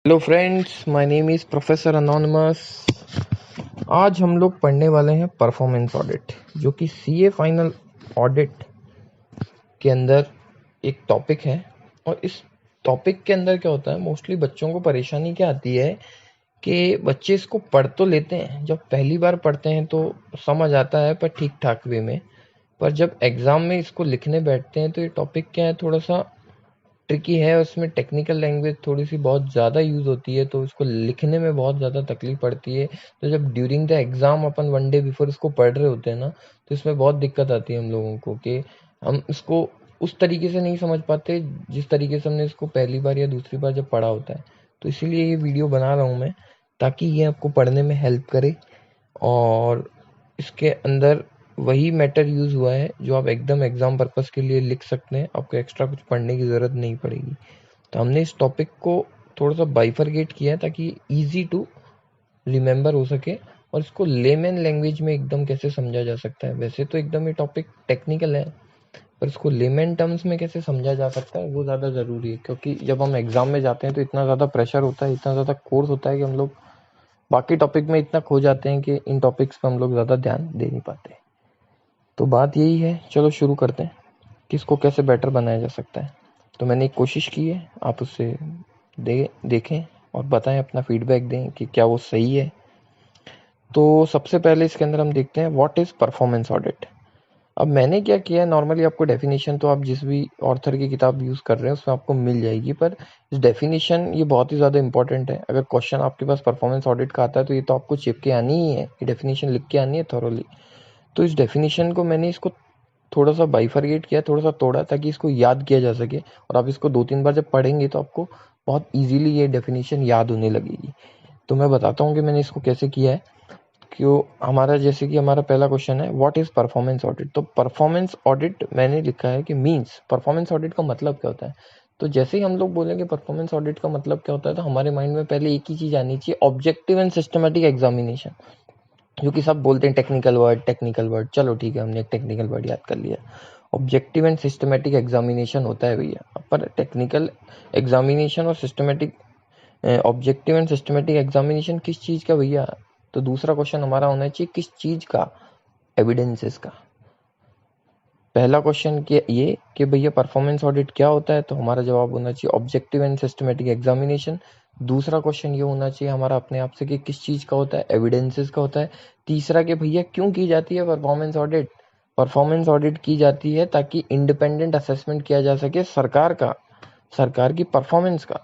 Hello friends, my name is professor anonymous. आज हम लोग पढ़ने वाले हैं परफॉर्मेंस ऑडिट, जो कि सीए फाइनल ऑडिट के अंदर एक टॉपिक है। और इस टॉपिक के अंदर क्या होता है, मोस्टली बच्चों को परेशानी क्या आती है कि बच्चे इसको पढ़ तो लेते हैं, जब पहली बार पढ़ते हैं तो समझ आता है पर ठीक ठाक वे में, पर जब एग्ज़ाम में इसको लिखने बैठते हैं तो ये टॉपिक क्या है, थोड़ा सा ट्रिकी है। उसमें टेक्निकल लैंग्वेज थोड़ी सी बहुत ज़्यादा यूज़ होती है, तो इसको लिखने में बहुत ज़्यादा तकलीफ पड़ती है। तो जब during the exam upon one day before इसको पढ़ रहे होते हैं ना, तो इसमें बहुत दिक्कत आती है हम लोगों को कि हम इसको उस तरीके से नहीं समझ पाते जिस तरीके से हमने इसको पहली बार या दूसरी बार जब पढ़ा होता है। तो इसीलिए ये वीडियो बना रहा हूँ मैं, ताकि ये आपको पढ़ने में हेल्प करे। और इसके अंदर वही मैटर यूज़ हुआ है जो आप एकदम एग्ज़ाम पर्पस के लिए लिख सकते हैं, आपको एक्स्ट्रा कुछ पढ़ने की ज़रूरत नहीं पड़ेगी। तो हमने इस टॉपिक को थोड़ा सा बाइफरगेट किया है ताकि ईजी टू रिमेंबर हो सके, और इसको लेमैन लैंग्वेज में एकदम कैसे समझा जा सकता है। वैसे तो एकदम ये टॉपिक टेक्निकल है, पर इसको लेमैन टर्म्स में कैसे समझा जा सकता है वो ज़्यादा ज़रूरी है, क्योंकि जब हम एग्ज़ाम में जाते हैं तो इतना ज़्यादा प्रेशर होता है, इतना ज़्यादा कोर्स होता है कि हम लोग बाकी टॉपिक में इतना खो जाते हैं कि इन टॉपिक्स पर हम लोग ज़्यादा ध्यान दे नहीं पाते। तो बात यही है, चलो शुरू करते हैं कि इसको कैसे बेटर बनाया जा सकता है। तो मैंने एक कोशिश की है, आप उससे देखें और बताएं, अपना फीडबैक दें कि क्या वो सही है। तो सबसे पहले इसके अंदर हम देखते हैं व्हाट इज़ परफॉर्मेंस ऑडिट। अब मैंने क्या किया है, नॉर्मली आपको डेफिनेशन तो आप जिस भी ऑथर की किताब यूज़ कर रहे हैं उसमें आपको मिल जाएगी, पर इस डेफिनेशन ये बहुत ही ज़्यादा इंपॉर्टेंट है। अगर क्वेश्चन आपके पास परफॉर्मेंस ऑडिट का आता है तो ये तो आपको चिप के आनी ही है, ये डेफिनेशन लिख के आनी है थॉरोली। तो इस डेफिनेशन को मैंने इसको थोड़ा सा बाइफरगेट किया, थोड़ा सा तोड़ा, ताकि इसको याद किया जा सके। और आप इसको 2-3 बार जब पढ़ेंगे तो आपको बहुत ईज़िली ये डेफिनेशन याद होने लगेगी। तो मैं बताता हूँ कि मैंने इसको कैसे किया है। क्यों हमारा जैसे कि हमारा पहला क्वेश्चन है व्हाट इज़ परफॉर्मेंस ऑडिट। तो परफॉर्मेंस ऑडिट मैंने लिखा है कि मीन्स परफॉर्मेंस ऑडिट का मतलब क्या होता है। तो जैसे ही हम लोग बोलेंगे परफॉर्मेंस ऑडिट का मतलब क्या होता है, तो हमारे माइंड में पहले एक ही चीज़ आनी चाहिए, ऑब्जेक्टिव एंड सिस्टमेटिक एग्जामिनेशन। जो कि सब बोलते हैं टेक्निकल वर्ड, चलो ठीक है, हमने एक टेक्निकल वर्ड याद कर लिया। ऑब्जेक्टिव एंड सिस्टमेटिक एग्जामिनेशन होता है भैया, पर टेक्निकल एग्जामिनेशन और systematic objective and systematic examination किस चीज़ का भैया। तो दूसरा क्वेश्चन हमारा होना चाहिए किस चीज़ का, एविडेंसेस का। पहला क्वेश्चन ये कि भैया परफॉर्मेंस ऑडिट क्या होता है, तो हमारा जवाब होना चाहिए ऑब्जेक्टिव एंड सिस्टमेटिक एग्जामिनेशन। दूसरा क्वेश्चन ये होना चाहिए हमारा अपने आप से कि किस चीज़ का होता है, एविडेंसेस का होता है। तीसरा कि भैया क्यों की जाती है परफॉर्मेंस ऑडिट। परफॉर्मेंस ऑडिट की जाती है ताकि इंडिपेंडेंट असेसमेंट किया जा सके सरकार की परफॉर्मेंस का।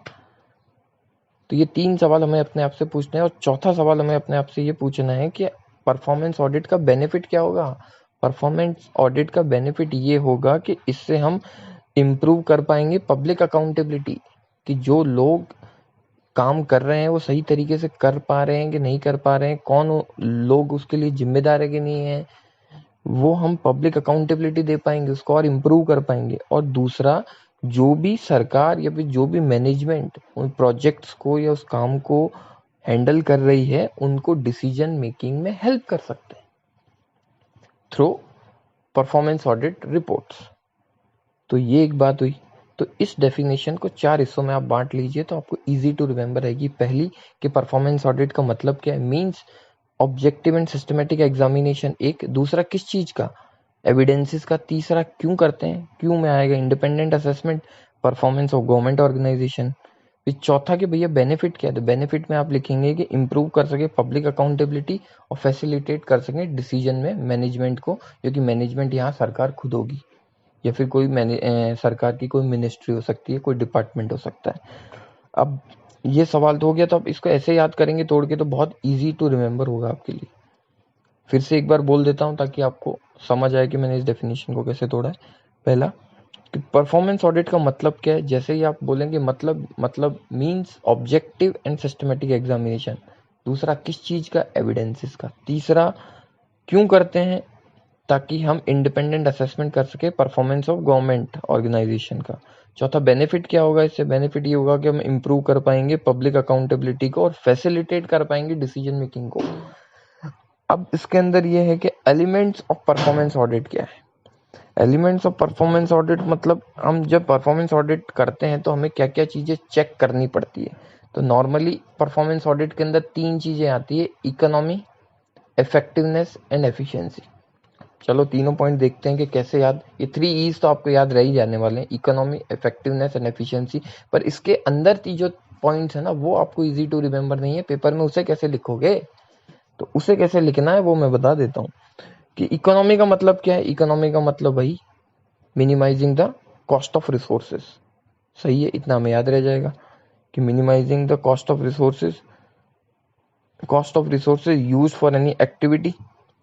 तो ये 3 सवाल हमें अपने आप से पूछने हैं, और चौथा सवाल हमें अपने आप से ये पूछना है कि परफॉर्मेंस ऑडिट का बेनिफिट क्या होगा। परफॉर्मेंस ऑडिट का बेनिफिट ये होगा कि इससे हम इम्प्रूव कर पाएंगे पब्लिक अकाउंटेबिलिटी, कि जो लोग काम कर रहे हैं वो सही तरीके से कर पा रहे हैं कि नहीं कर पा रहे हैं, कौन लोग उसके लिए जिम्मेदार है कि नहीं है, वो हम पब्लिक अकाउंटेबिलिटी दे पाएंगे, उसको और इम्प्रूव कर पाएंगे। और दूसरा, जो भी सरकार या फिर जो भी मैनेजमेंट उन प्रोजेक्ट्स को या उस काम को हैंडल कर रही है, उनको डिसीजन मेकिंग में हेल्प कर सकते हैं थ्रू परफॉर्मेंस ऑडिट रिपोर्ट्स। तो ये एक बात हुई। तो इस डेफिनेशन को 4 हिस्सों में आप बांट लीजिए तो आपको इजी टू रिमेंबर रहेगी। पहली कि परफॉर्मेंस ऑडिट का मतलब क्या है, means objective and systematic examination एक। दूसरा किस चीज़ का, एविडेंसेस का। तीसरा क्यों करते हैं, क्यों में आएगा independent assessment performance of government organisation. फिर चौथा कि भैया बेनिफिट क्या है, तो बेनिफिट में आप लिखेंगे कि इंप्रूव कर सके पब्लिक अकाउंटेबिलिटी और फैसिलिटेट कर सके डिसीजन में मैनेजमेंट को, जो कि मैनेजमेंट यहाँ सरकार खुद होगी, या फिर कोई सरकार की कोई मिनिस्ट्री हो सकती है, कोई डिपार्टमेंट हो सकता है। अब ये सवाल तो हो गया, तो आप इसको ऐसे याद करेंगे तोड़ के, तो बहुत इजी टू रिमेंबर होगा आपके लिए। फिर से एक बार बोल देता हूँ ताकि आपको समझ आए कि मैंने इस डेफिनेशन को कैसे तोड़ा है। पहला कि परफॉर्मेंस ऑडिट का मतलब क्या है, जैसे ही आप बोलेंगे मतलब means objective and systematic examination. दूसरा किस चीज़ का, एविडेंसेस का। तीसरा क्यों करते हैं, ताकि हम इंडिपेंडेंट असेसमेंट कर सके परफॉर्मेंस ऑफ गवर्नमेंट ऑर्गेनाइजेशन का। चौथा बेनिफिट क्या होगा, इससे बेनिफिट ये होगा कि हम इंप्रूव कर पाएंगे पब्लिक अकाउंटेबिलिटी को और फैसिलिटेट कर पाएंगे डिसीजन मेकिंग को। अब इसके अंदर ये है कि एलिमेंट्स ऑफ परफॉर्मेंस ऑडिट क्या है। एलिमेंट्स ऑफ परफॉर्मेंस ऑडिट मतलब हम जब परफॉर्मेंस ऑडिट करते हैं तो हमें क्या क्या चीज़ें चेक करनी पड़ती है। तो नॉर्मली परफॉर्मेंस ऑडिट के अंदर 3 चीज़ें आती है, इकोनॉमी, इफेक्टिवनेस एंड एफिशिएंसी। चलो तीनों पॉइंट देखते हैं कि कैसे याद, ये 3 E's तो आपको याद रह ही जाने वाले हैं, इकोनॉमी, इफेक्टिवनेस एंड एफिशिएंसी। पर इसके अंदर जो पॉइंट्स है ना वो आपको इजी टू रिमेंबर नहीं है, पेपर में उसे कैसे लिखोगे, तो उसे कैसे लिखना है वो मैं बता देता हूँ। कि इकोनॉमी का मतलब क्या है, इकोनॉमी का मतलब भाई minimising the cost of resources. सही है, इतना हमें याद रह जाएगा कि minimising the cost of resources use for any activity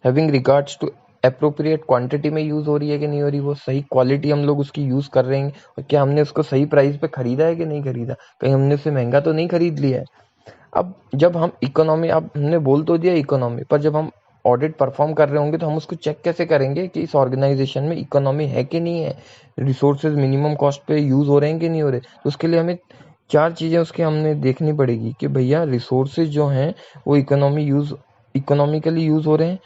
having regards to appropriate quantity में यूज हो रही है कि नहीं हो रही, वो सही क्वालिटी हम लोग उसकी यूज कर रहे हैं, और क्या हमने उसको सही प्राइस पे खरीदा है कि नहीं खरीदा, कहीं हमने उससे महंगा तो नहीं खरीद लिया है। अब जब हम इकोनॉमी, अब हमने बोल तो दिया इकोनॉमी, पर जब हम ऑडिट परफॉर्म कर रहे होंगे तो हम उसको चेक कैसे करेंगे कि इस ऑर्गेनाइजेशन में इकोनॉमी है कि नहीं है, रिसोर्सेज मिनिमम कॉस्ट पे यूज हो रहे हैं कि नहीं हो रहे। तो उसके लिए हमें 4 चीजें उसके हमने देखनी पड़ेगी कि भैया रिसोर्सेज जो हैं वो इकोनॉमिकली यूज हो रहे हैं,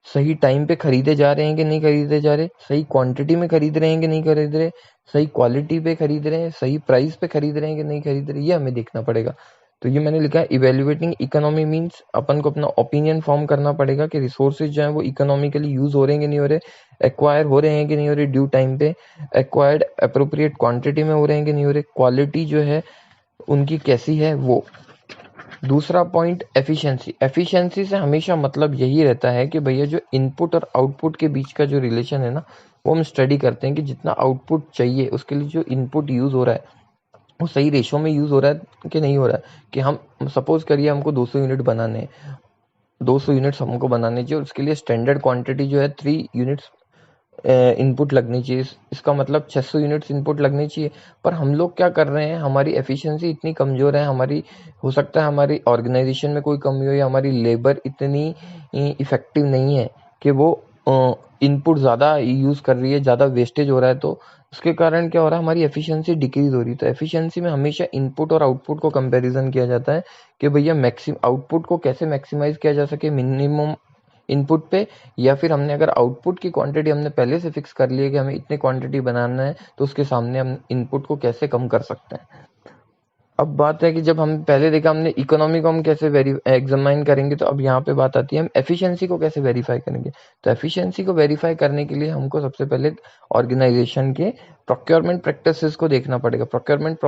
सही टाइम पे खरीदे जा रहे हैं कि नहीं खरीदे जा रहे, सही क्वांटिटी में खरीद रहे हैं कि नहीं खरीद रहे, सही क्वालिटी पे खरीद रहे हैं, सही प्राइस पे खरीद रहे हैं कि नहीं खरीद रहे, ये हमें देखना पड़ेगा। तो ये मैंने लिखा है, इवेल्युएटिंग इकोनॉमी मींस अपन को अपना ओपिनियन फॉर्म करना पड़ेगा कि रिसोर्सेज जो है वो इकोनॉमिकली यूज हो रहे हैं कि नहीं हो रहे, एक्वायर हो रहे हैं कि नहीं हो रहे ड्यू टाइम पे, एक्वायर्ड अप्रोप्रिएट क्वांटिटी में हो रहे हैं कि नहीं हो रहे, क्वालिटी जो है उनकी कैसी है वो। दूसरा पॉइंट एफिशिएंसी। एफिशिएंसी से हमेशा मतलब यही रहता है कि भैया जो इनपुट और आउटपुट के बीच का जो रिलेशन है ना वो हम स्टडी करते हैं कि जितना आउटपुट चाहिए उसके लिए जो इनपुट यूज हो रहा है वो सही रेशो में यूज हो रहा है कि नहीं हो रहा है। कि हम सपोज करिए हमको 200 यूनिट बनाने हैं, 200 यूनिट्स हमको बनाने चाहिए और उसके लिए स्टैंडर्ड क्वांटिटी जो है 3 यूनिट्स इनपुट लगनी चाहिए, इसका मतलब 600 यूनिट्स इनपुट लगनी चाहिए। पर हम लोग क्या कर रहे हैं, हमारी एफिशिएंसी इतनी कमज़ोर है, हमारी हो सकता है हमारी ऑर्गेनाइजेशन में कोई कमी हो या हमारी लेबर इतनी इफेक्टिव नहीं है कि वो इनपुट ज़्यादा यूज़ कर रही है, ज़्यादा वेस्टेज हो रहा है, तो उसके कारण क्या हो रहा है, हमारी एफिशिएंसी डिक्रीज हो रही है। तो एफिशिएंसी में हमेशा इनपुट और आउटपुट को कंपैरिजन किया जाता है कि भैया आउटपुट को कैसे मैक्सिमाइज किया जा सके मिनिमम इनपुट पे, या फिर हमने अगर आउटपुट की क्वांटिटी हमने पहले से फिक्स कर ली है कि हमें इतनी क्वांटिटी बनाना है तो उसके सामने हम इनपुट को कैसे कम कर सकते हैं। अब बात है कि जब हम पहले देखा हमने इकोनॉमी को हम कैसे एग्जामाइन करेंगे, तो अब यहाँ पे बात आती है हम एफिशिएंसी को कैसे वेरीफाई करेंगे। तो एफिशिएंसी को वेरीफाई करने के लिए हमको सबसे पहले ऑर्गेनाइजेशन के प्रोक्योरमेंट प्रैक्टिसेस को देखना पड़ेगा। प्रोक्योरमेंट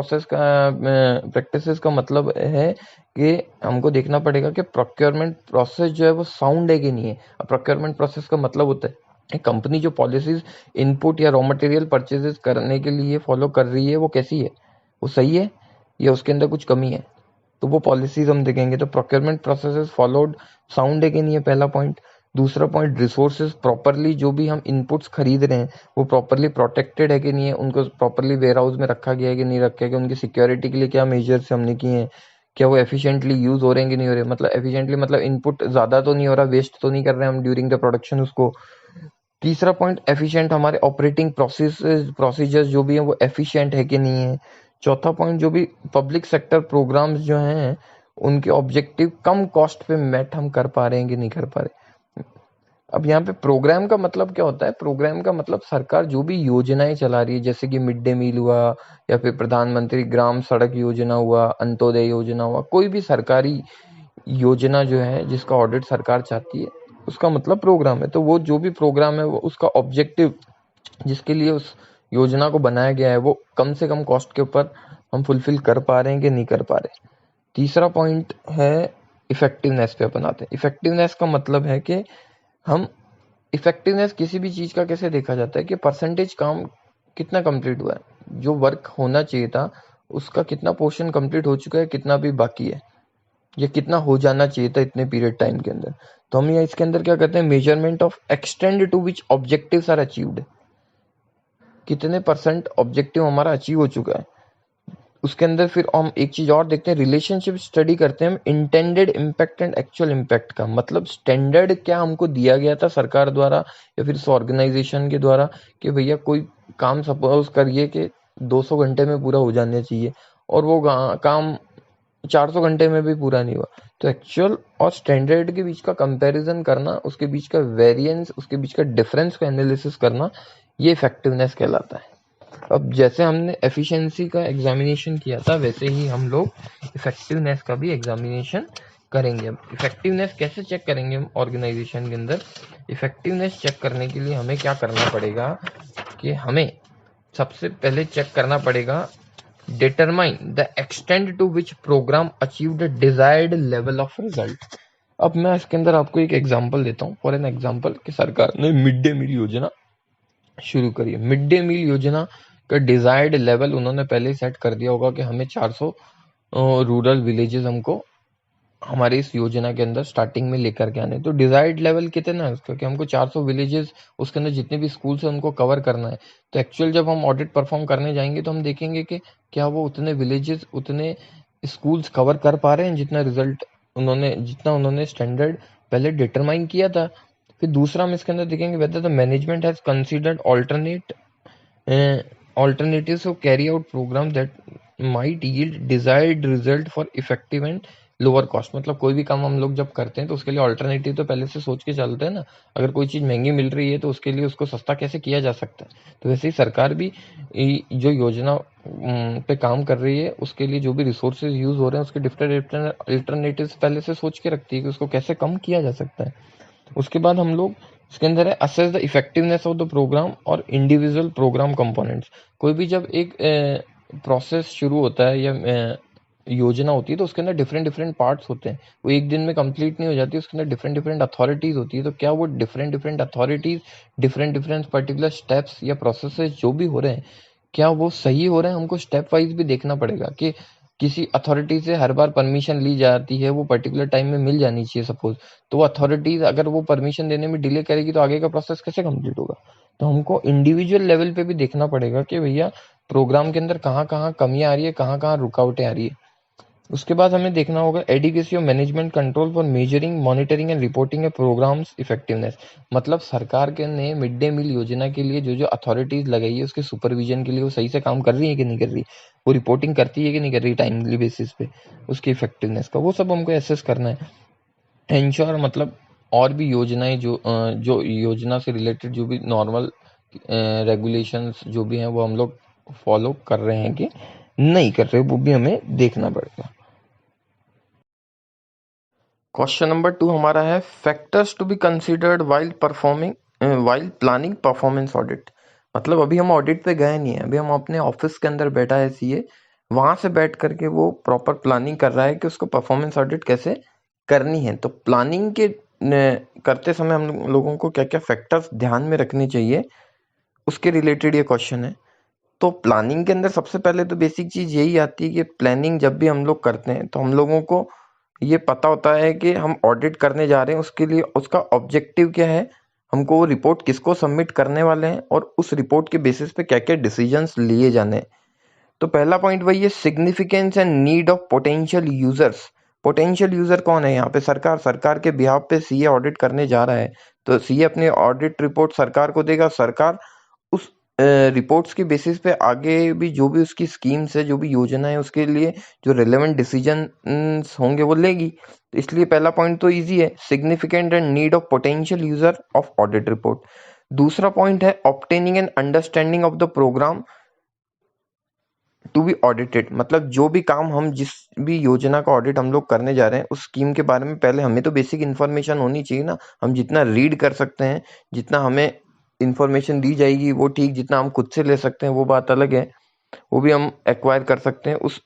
प्रैक्टिसेस का मतलब है कि हमको देखना पड़ेगा कि प्रोक्योरमेंट प्रोसेस जो है वो साउंड है कि नहीं है। अब प्रोक्योरमेंट प्रोसेस का मतलब होता है कंपनी जो पॉलिसीज इनपुट या रॉ मटेरियल परचेजेस करने के लिए फॉलो कर रही है वो कैसी है, वो सही है या उसके अंदर कुछ कमी है, तो वो पॉलिसीज हम देखेंगे। तो प्रोक्योरमेंट प्रोसेस फॉलोड साउंड है कि नहीं है, पहला पॉइंट। दूसरा पॉइंट, रिसोर्सेज प्रॉपरली जो भी हम इनपुट्स खरीद रहे हैं वो प्रॉपरली प्रोटेक्टेड है कि नहीं है, उनको प्रॉपरली वेयर हाउस में रखा गया है कि नहीं रखा गया, उनकी सिक्योरिटी के लिए क्या मेजर्स हमने किए हैं, क्या वो एफिशिएंटली यूज हो रहे हैं कि नहीं हो रहे। मतलब एफिशिएंटली मतलब इनपुट ज्यादा तो नहीं हो रहा, वेस्ट तो नहीं कर रहे हैं हम ड्यूरिंग द प्रोडक्शन उसको। तीसरा पॉइंट, एफिशिएंट हमारे ऑपरेटिंग प्रोसीजर्स जो भी है वो एफिशिएंट है कि नहीं है। चौथा पॉइंट, जो भी पब्लिक सेक्टर प्रोग्राम्स जो हैं उनके ऑब्जेक्टिव कम कॉस्ट पे मेट हम कर पा रहे हैं कि नहीं कर पा रहे। अब यहाँ पे प्रोग्राम का मतलब क्या होता है, प्रोग्राम का मतलब सरकार जो भी योजनाएं चला रही है, जैसे कि मिड डे मील हुआ या फिर प्रधानमंत्री ग्राम सड़क योजना हुआ, अंत्योदय योजना हुआ, कोई भी सरकारी योजना जो है जिसका ऑडिट सरकार चाहती है उसका मतलब प्रोग्राम है। तो वो जो भी प्रोग्राम है वो उसका ऑब्जेक्टिव जिसके लिए उस योजना को बनाया गया है वो कम से कम कॉस्ट के ऊपर हम फुलफिल कर पा रहे हैं कि नहीं कर पा रहे। तीसरा पॉइंट है इफेक्टिवनेस पे अपन आते हैं। इफेक्टिवनेस का मतलब है कि हम इफेक्टिवनेस किसी भी चीज का कैसे देखा जाता है कि परसेंटेज काम कितना कंप्लीट हुआ है, जो वर्क होना चाहिए था उसका कितना पोर्शन कंप्लीट हो चुका है, कितना भी बाकी है, या कितना हो जाना चाहिए था इतने पीरियड टाइम के अंदर। तो हम यहाँ इसके अंदर क्या करते हैं, measurement of extend to which objectives are achieved, कितने परसेंट ऑब्जेक्टिव हमारा अचीव हो चुका है। उसके अंदर फिर हम एक चीज और देखते हैं, रिलेशनशिप स्टडी करते हैं हम intended impact and actual impact का। मतलब स्टैंडर्ड क्या हमको दिया गया था सरकार द्वारा या फिर इस ऑर्गेनाइजेशन के द्वारा कि भैया कोई काम सपोज करिए कि 200 घंटे में पूरा हो जाना चाहिए और वो काम 400 घंटे में भी पूरा नहीं हुआ। तो एक्चुअल और स्टैंडर्ड के बीच का कंपैरिजन करना, उसके बीच का वेरिएंस, उसके बीच का डिफरेंस को एनालिसिस करना, ये इफेक्टिवनेस कहलाता है। अब जैसे हमने एफिशिएंसी का एग्जामिनेशन किया था वैसे ही हम लोग इफेक्टिवनेस का भी एग्जामिनेशन करेंगे। अब इफेक्टिवनेस कैसे चेक करेंगे हम ऑर्गेनाइजेशन के अंदर? इफेक्टिवनेस चेक करने के लिए हमें क्या करना पड़ेगा कि हमें सबसे पहले चेक करना पड़ेगा determine the extent to which programme achieve the desired level of result. अब मैं इसके अंदर आपको एक एग्जांपल देता हूँ। फॉर एन एग्जांपल कि सरकार ने मिड डे मील योजना शुरू करी है। मिड डे मील योजना का डिजायर्ड लेवल उन्होंने पहले ही सेट कर दिया होगा कि हमें 400 रूरल विलेजेस हमको हमारे इस योजना के अंदर स्टार्टिंग में लेकर के आने। तो डिजायर्ड लेवल कितना है उसका कि हमको 400 विलेजेस उसके अंदर जितने भी स्कूल्स हैं उनको कवर करना है। तो एक्चुअल जब हम ऑडिट परफॉर्म करने जाएंगे तो हम देखेंगे कि क्या वो उतने विलेजेस उतने स्कूल्स कवर कर पा रहे हैं जितना उन्होंने स्टैंडर्ड पहले डिटरमाइन किया था। फिर दूसरा हम इसके अंदर देखेंगे whether the management has considered alternatives to carry out program that might yield desired result for effective and lower cost. मतलब कोई भी काम हम लोग जब करते हैं तो उसके लिए ऑल्टरनेटिव तो पहले से सोच के चलते हैं ना। अगर कोई चीज़ महंगी मिल रही है तो उसके लिए उसको सस्ता कैसे किया जा सकता है। तो वैसे ही सरकार भी जो योजना पे काम कर रही है उसके लिए जो भी रिसोर्सेज यूज हो रहे हैं उसके डिफरेंट अल्टरनेटिव्स पहले से सोच के रखती है कि उसको कैसे कम किया जा सकता है। उसके बाद हम लोग इसके अंदर है assess the effectiveness of the programme और इंडिविजुअल प्रोग्राम कंपोनेंट्स। कोई भी जब एक प्रोसेस शुरू होता है या योजना होती है तो उसके अंदर डिफरेंट डिफरेंट पार्ट्स होते हैं। वो एक दिन में कंप्लीट नहीं हो जाती, उसके अंदर डिफरेंट डिफरेंट अथॉरिटीज होती है। तो क्या वो different different authorities different different particular steps या प्रोसेसेस जो भी हो रहे हैं क्या वो सही हो रहे हैं? हमको स्टेप वाइज भी देखना पड़ेगा कि किसी अथॉरिटी से हर बार परमिशन ली जाती है, वो पर्टिकुलर टाइम में मिल जानी चाहिए सपोज। तो अथॉरिटीज अगर वो परमिशन देने में डिले करेगी तो आगे का प्रोसेस कैसे कंप्लीट होगा? तो हमको इंडिविजुअल लेवल पे भी देखना पड़ेगा कि भैया प्रोग्राम के अंदर कहाँ कहाँ कमियां आ रही है, कहाँ कहाँ रुकावटें आ रही है। उसके बाद हमें देखना होगा adequacy of management control for measuring monitoring and reporting a programme's effectiveness. मतलब सरकार के ने मिड डे मील योजना के लिए जो जो अथॉरिटीज लगाई है उसके सुपरविजन के लिए वो सही से काम कर रही है कि नहीं कर रही, वो रिपोर्टिंग करती है कि नहीं कर रही टाइमली बेसिस पे उसकी इफेक्टिवनेस का, वो सब हमको एसेस करना है। इंश्योर मतलब और भी योजनाएं जो योजना से रिलेटेड जो भी नॉर्मल रेगुलेशंस जो भी हैं वो हम लोग फॉलो कर रहे हैं कि नहीं कर रहे, वो भी हमें देखना पड़ेगा। क्वेश्चन नंबर 2 हमारा है factors to be considered while planning performance audit. मतलब अभी हम ऑडिट पे गए नहीं है, अभी हम अपने ऑफिस के अंदर बैठा है सीए, वहां से बैठ करके वो प्रॉपर प्लानिंग कर रहा है कि उसको परफॉर्मेंस ऑडिट कैसे करनी है। तो प्लानिंग के करते समय हम लोगों को क्या क्या फैक्टर्स ध्यान में रखने चाहिए उसके रिलेटेड ये क्वेश्चन है। तो प्लानिंग के अंदर सबसे पहले तो बेसिक चीज यही आती है कि प्लानिंग जब भी हम लोग करते हैं तो हम लोगों को ये पता होता है कि हम ऑडिट करने जा रहे हैं, उसके लिए उसका ऑब्जेक्टिव क्या है, हमको वो रिपोर्ट किसको सबमिट करने वाले हैं और उस रिपोर्ट के बेसिस पे क्या क्या डिसीजंस लिए जाने हैं। तो पहला पॉइंट वही है significance and need of potential users. Potential user कौन है यहाँ पे? सरकार के बिहाफ पे सीए ऑडिट करने जा रहा है तो सीए अपनी ऑडिट रिपोर्ट सरकार को देगा, सरकार उस रिपोर्ट्स के बेसिस पे आगे भी जो भी उसकी स्कीम्स है, जो भी योजना है, उसके लिए जो रिलेवेंट डिसीजन होंगे वो लेगी। तो इसलिए पहला पॉइंट तो इजी है, significant and need of potential user of audit report. दूसरा पॉइंट है obtaining an understanding of the programme to be audited. मतलब जो भी काम हम जिस भी योजना का ऑडिट हम लोग करने जा रहे हैं उस स्कीम के बारे में पहले हमें तो बेसिक इन्फॉर्मेशन होनी चाहिए ना। हम जितना रीड कर सकते हैं, जितना हमें इन्फॉर्मेशन दी जाएगी वो ठीक, जितना हम खुद से ले सकते हैं वो बात अलग है, वो भी हम एक्वायर कर सकते हैं। उस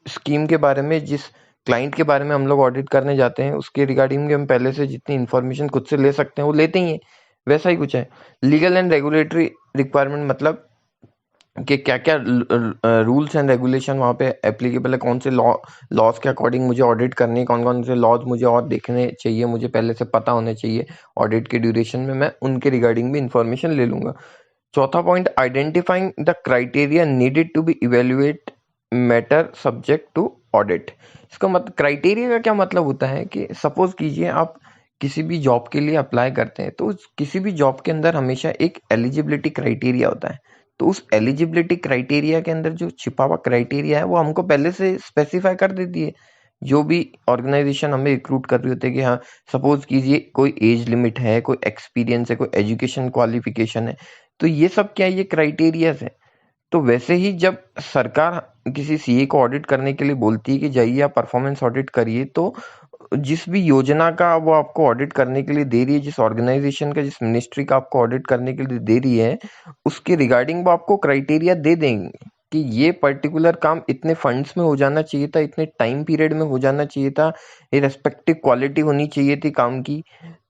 स्कीम के बारे में, जिस क्लाइंट के बारे में हम लोग ऑडिट करने जाते हैं उसके रिगार्डिंग हम पहले से जितनी इन्फॉर्मेशन खुद से ले सकते हैं वो लेते ही हैं। वैसा ही कुछ है लीगल एंड रेगुलेटरी रिक्वायरमेंट। मतलब कि क्या क्या रूल्स एंड रेगुलेशन वहाँ पे एप्लीकेबल है, कौन से लॉज के अकॉर्डिंग मुझे ऑडिट करनी है, कौन कौन से लॉज मुझे और देखने चाहिए, मुझे पहले से पता होने चाहिए। ऑडिट के ड्यूरेशन में मैं उनके रिगार्डिंग भी इंफॉर्मेशन ले लूंगा। चौथा point identifying the criteria needed to be evaluate matter subject to audit. इसका मतलब क्राइटेरिया का क्या मतलब होता है कि सपोज कीजिए आप किसी भी जॉब के लिए अप्लाई करते हैं तो किसी भी जॉब के अंदर हमेशा एक एलिजिबिलिटी क्राइटेरिया होता है। तो उस एलिजिबिलिटी क्राइटेरिया के अंदर जो छिपा हुआ क्राइटेरिया है वो हमको पहले से स्पेसिफाई कर देती है। जो भी ऑर्गेनाइजेशन हमें रिक्रूट कर रही होती है कि हाँ सपोज कीजिए कोई एज लिमिट है, कोई एक्सपीरियंस है, कोई एजुकेशन क्वालिफिकेशन है। तो ये सब क्या है, ये क्राइटेरियाज है। तो वैसे ही जब सरकार किसी सीए को ऑडिट करने के लिए बोलती है कि जाइए आप परफॉर्मेंस ऑडिट करिए, तो जिस भी योजना का वो आपको ऑडिट करने के लिए दे रही है, जिस ऑर्गेनाइजेशन का, जिस मिनिस्ट्री का आपको ऑडिट करने के लिए दे रही है, उसके रिगार्डिंग वो आपको क्राइटेरिया दे देंगे कि ये पर्टिकुलर काम इतने फंड्स में हो जाना चाहिए था, इतने टाइम पीरियड में हो जाना चाहिए था, ये रेस्पेक्टिव क्वालिटी होनी चाहिए थी काम की।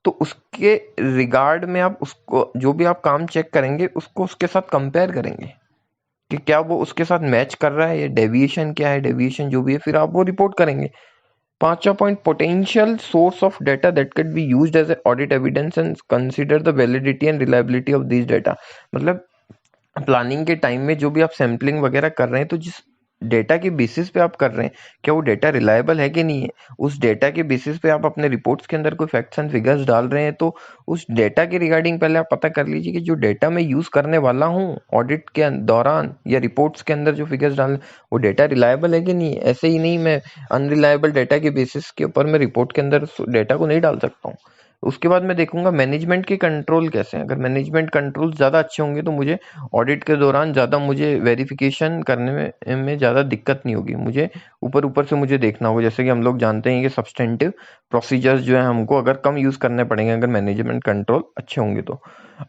तो उसके रिगार्ड में आप उसको, जो भी आप काम चेक करेंगे, उसको उसके साथ कंपेयर करेंगे कि क्या वो उसके साथ मैच कर रहा है, या डेविएशन क्या है, डेविएशन जो भी है, फिर आप वो रिपोर्ट करेंगे। पांचवा point, potential source of data that can be used as a audit evidence and consider the validity and reliability of this data. मतलब प्लानिंग के टाइम में जो भी आप सैम्पलिंग वगैरह कर रहे हैं, तो जिस डेटा के बेसिस पे आप कर रहे हैं, क्या वो डेटा रिलायबल है कि नहीं है, उस डेटा के बेसिस पे आप अपने रिपोर्ट्स के अंदर कोई फैक्ट्स एंड फिगर्स डाल रहे हैं, तो उस डेटा के रिगार्डिंग पहले आप पता कर लीजिए कि जो डेटा मैं यूज करने वाला हूँ ऑडिट के दौरान या रिपोर्ट्स के अंदर जो फिगर्स डाल, वो डेटा रिलायबल है कि नहीं है। ऐसे ही नहीं, मैं अनरिलायबल डेटा के बेसिस के ऊपर मैं रिपोर्ट के अंदर डेटा को नहीं डाल सकता हूँ। उसके बाद मैं देखूंगा मैनेजमेंट के कंट्रोल कैसे हैं। अगर मैनेजमेंट कंट्रोल ज़्यादा अच्छे होंगे तो मुझे ऑडिट के दौरान ज़्यादा मुझे वेरिफिकेशन करने में ज़्यादा दिक्कत नहीं होगी। मुझे ऊपर ऊपर से मुझे देखना होगा, जैसे कि हम लोग जानते हैं कि सब्सटेंटिव प्रोसीजर्स जो है हमको अगर कम यूज़ करने पड़ेंगे अगर मैनेजमेंट कंट्रोल अच्छे होंगे तो।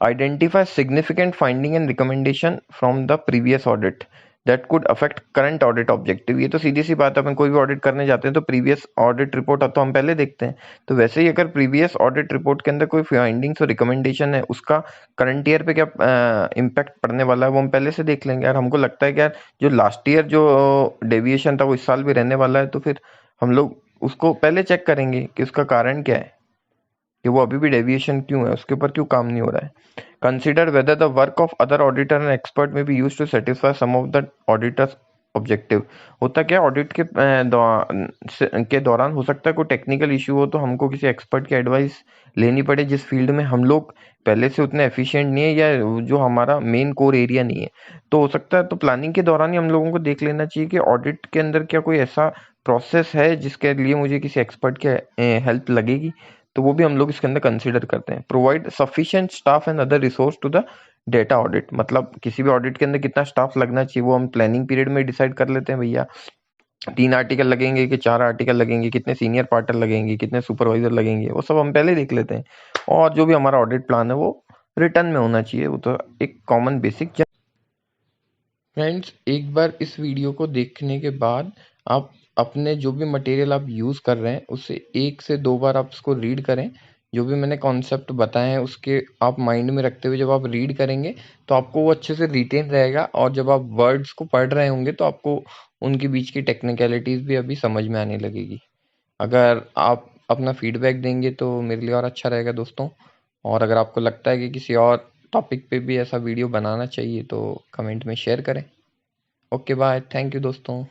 Identify significant finding and recommendation from the previous audit that could affect current audit objective. ये तो सीधी सी बात है, अपन कोई भी ऑडिट करने जाते हैं तो प्रीवियस ऑडिट रिपोर्ट तो हम पहले देखते हैं। तो वैसे ही अगर प्रीवियस ऑडिट रिपोर्ट के अंदर कोई फाइंडिंग्स और रिकमेंडेशन है, उसका करंट ईयर पे क्या इम्पैक्ट पड़ने वाला है, वो हम पहले से देख लेंगे। यार हमको लगता है कि यार जो लास्ट ईयर जो डेविएशन था वो इस साल भी रहने वाला है, तो फिर हम लोग उसको पहले चेक करेंगे कि उसका कारण क्या है, कि वो अभी भी डेविएशन क्यों है, उसके ऊपर क्यों काम नहीं हो रहा है। Consider whether the work of other auditor and expert may be use to satisfy some of the auditor's objective. होता क्या, ऑडिट के दौरान हो सकता है कोई टेक्निकल इशू हो, तो हमको किसी एक्सपर्ट की एडवाइस लेनी पड़े जिस फील्ड में हम लोग पहले से उतने एफिशिएंट नहीं है, या जो हमारा मेन कोर एरिया नहीं है। तो हो सकता है, तो प्लानिंग के दौरान ही हम लोगों को देख लेना चाहिए कि ऑडिट के अंदर क्या कोई ऐसा प्रोसेस है जिसके लिए मुझे किसी एक्सपर्ट की हेल्प लगेगी। तो वो भी हम लोग इसके अंदर कंसीडर करते हैं। Provide sufficient staff and other resource to the data audit. मतलब किसी भी ऑडिट के अंदर कितना स्टाफ लगना चाहिए वो हम प्लानिंग पीरियड में डिसाइड कर लेते हैं। भैया 3 आर्टिकल लगेंगे कि 4 आर्टिकल लगेंगे, कितने सीनियर पार्टर लगेंगे, कितने सुपरवाइजर लगेंगे, वो सब हम पहले देख लेते हैं। और जो भी हमारा ऑडिट प्लान है वो रिटर्न में होना चाहिए, वो तो एक कॉमन बेसिक। फ्रेंड्स, एक बार इस वीडियो को देखने के बाद आप अपने जो भी मटेरियल आप यूज़ कर रहे हैं उसे 1 से 2 बार आप उसको रीड करें। जो भी मैंने कॉन्सेप्ट बताए हैं उसके आप माइंड में रखते हुए जब आप रीड करेंगे तो आपको वो अच्छे से रिटेन रहेगा, और जब आप वर्ड्स को पढ़ रहे होंगे तो आपको उनके बीच की टेक्निकलिटीज़ भी अभी समझ में आने लगेगी। अगर आप अपना फीडबैक देंगे तो मेरे लिए और अच्छा रहेगा दोस्तों। और अगर आपको लगता है कि किसी और टॉपिक पे भी ऐसा वीडियो बनाना चाहिए तो कमेंट में शेयर करें। ओके बाय, थैंक यू दोस्तों।